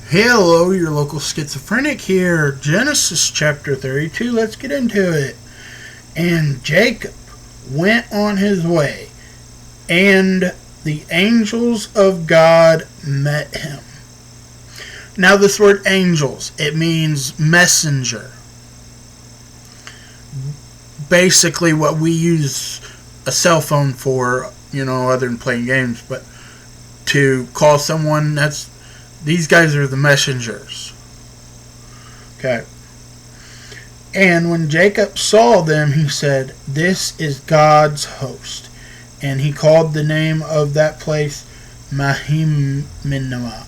Hello, your local schizophrenic here. Genesis chapter 32. Let's get into it. And Jacob went on his way, and the angels of God met him. Now, this word angels, it means messenger. Basically, what we use a cell phone for, other than playing games, but to call someone, these guys are the messengers. Okay. And when Jacob saw them, he said, "This is God's host." And he called the name of that place Mahimminah.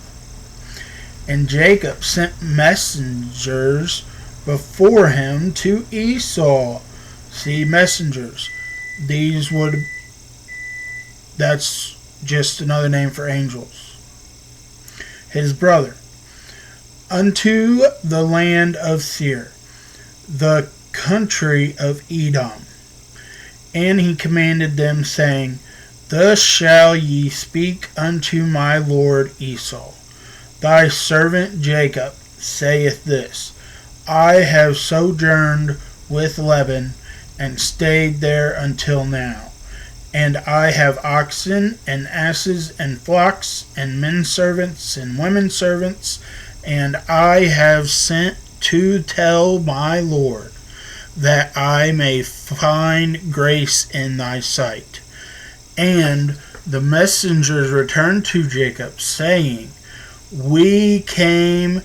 And Jacob sent messengers before him to Esau. See, messengers. That's just another name for angels. His brother, unto the land of Seir, the country of Edom. And he commanded them, saying, "Thus shall ye speak unto my lord Esau. Thy servant Jacob saith this, I have sojourned with Laban, and stayed there until now. And I have oxen, and asses, and flocks, and men servants, and women servants, and I have sent to tell my Lord, that I may find grace in thy sight." And the messengers returned to Jacob, saying, "We came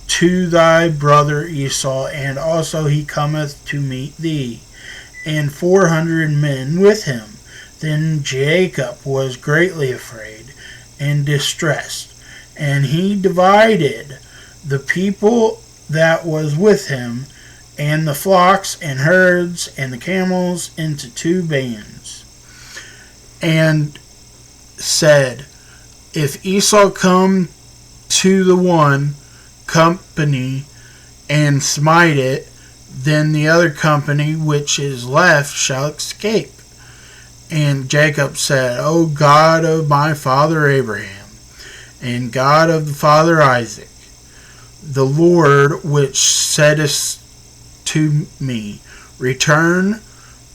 to thy brother Esau, and also he cometh to meet thee, and 400 men with him." Then Jacob was greatly afraid and distressed, and he divided the people that was with him, and the flocks and herds and the camels into 2 bands, and said, "If Esau come to the one company and smite it, then the other company which is left shall escape." And Jacob said, "O God of my father Abraham, and God of the father Isaac, the Lord which saidest to me, Return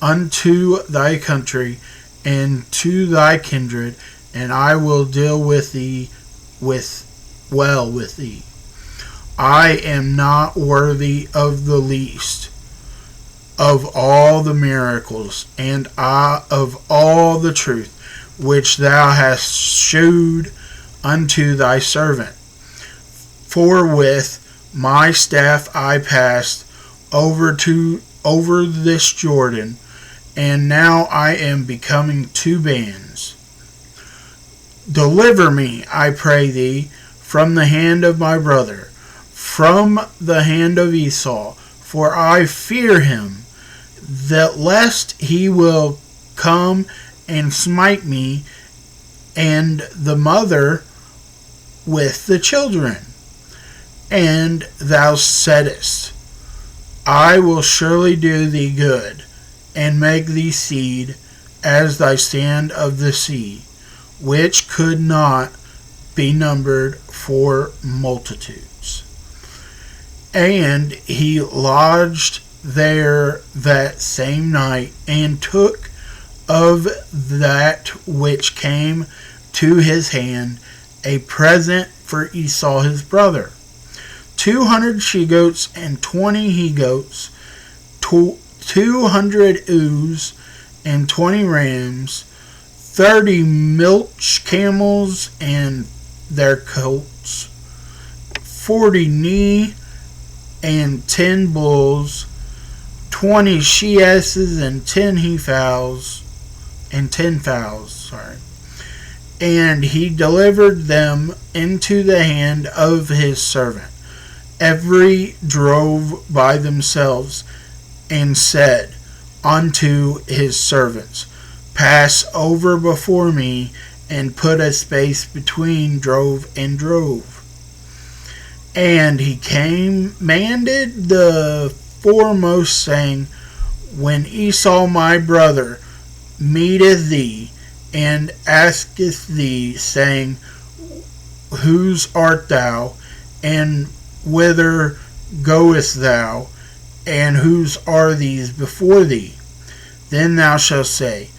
unto thy country and to thy kindred, and I will deal with thee well with thee. I am not worthy of the least of all the miracles and of all the truth which thou hast shewed unto thy servant. For with my staff I passed over this Jordan, and now I am becoming 2 bands. Deliver me, I pray thee, from the hand of my brother, from the hand of Esau, for I fear him, that lest he will come and smite me, and the mother with the children." And thou saidst, "I will surely do thee good, and make thee seed as thy sand of the sea, which could not be numbered for multitudes." And he lodged there that same night, and took of that which came to his hand a present for Esau his brother, 200 she-goats and 20 he-goats, 200 ewes and 20 rams, 30 milch camels and their colts, 40 ne and 10 bulls, 20 she-asses and 10 he-fowls, and 10 fowls, And he delivered them into the hand of his servant. Every drove by themselves, and said unto his servants, "Pass over before me, and put a space between drove and drove." And he commanded the foremost, saying, "When Esau my brother meeteth thee, and asketh thee, saying, Whose art thou? And whither goest thou? And whose are these before thee? Then thou shalt say,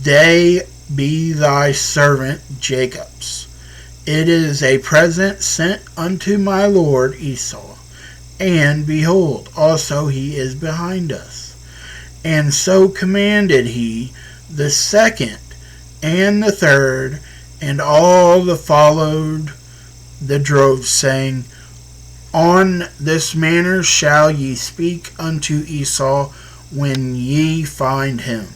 They be thy servant Jacob's. It is a present sent unto my lord Esau. And behold, also he is behind us. And so commanded he the second and the third, and all the followed the drove, saying, On this manner shall ye speak unto Esau when ye find him.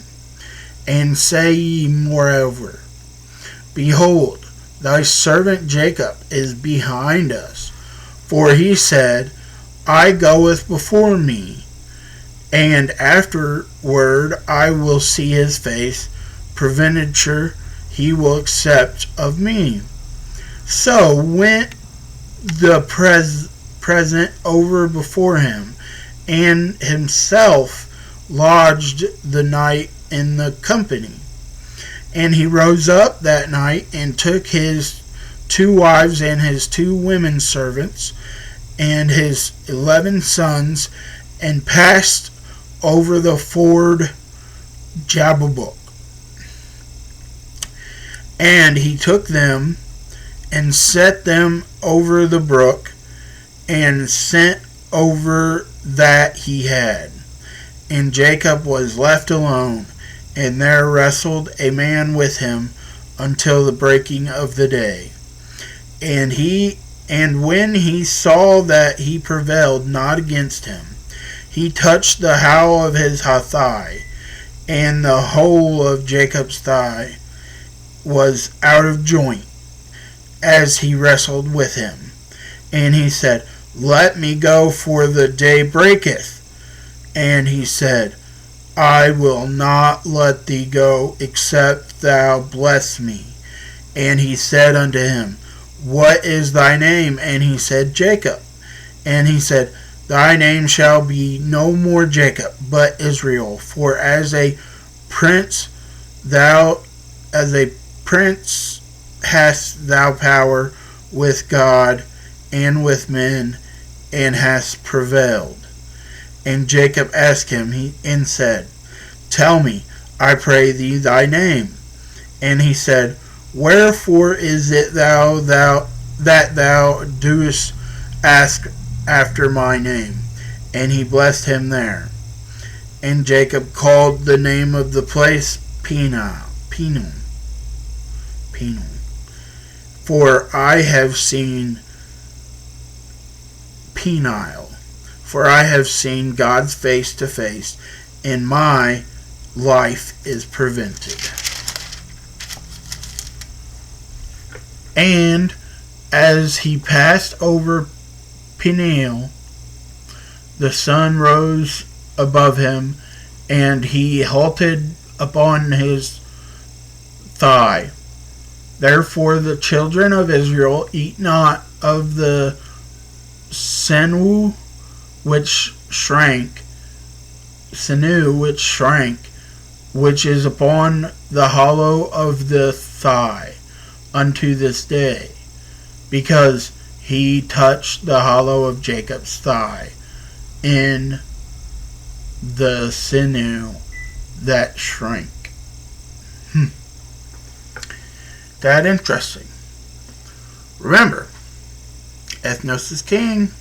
And say ye moreover, Behold, thy servant Jacob is behind us. For he said, I goeth before me, and afterward I will see his face, peradventure he will accept of me. So went the present over before him, and himself lodged the night in the company. And he rose up that night, and took his 2 wives and his 2 women servants, and his 11 sons, and passed over the ford Jabbok. And he took them, and set them over the brook, and sent over that he had. And Jacob was left alone, and there wrestled a man with him until the breaking of the day. And when he saw that he prevailed not against him, he touched the howl of his thigh, and the whole of Jacob's thigh was out of joint, as he wrestled with him. And he said, Let me go, for the day breaketh. And he said, I will not let thee go, except thou bless me. And he said unto him, What is thy name? And he said, Jacob. And he said, Thy name shall be no more Jacob, but Israel. For as a prince hast thou power with God and with men, and hast prevailed. And Jacob asked him, and said, Tell me, I pray thee, thy name. And he said, Wherefore is it that thou doest ask after my name? And he blessed him there. And Jacob called the name of the place Peniel. For I have seen God's face to face, and my life is prevented. And as he passed over Peniel, the sun rose above him, and he halted upon his thigh. Therefore the children of Israel eat not of the sinew which shrank, which is upon the hollow of the thigh, unto this day, because he touched the hollow of Jacob's thigh in the sinew that shrank. That interesting. Remember, ethnos is king.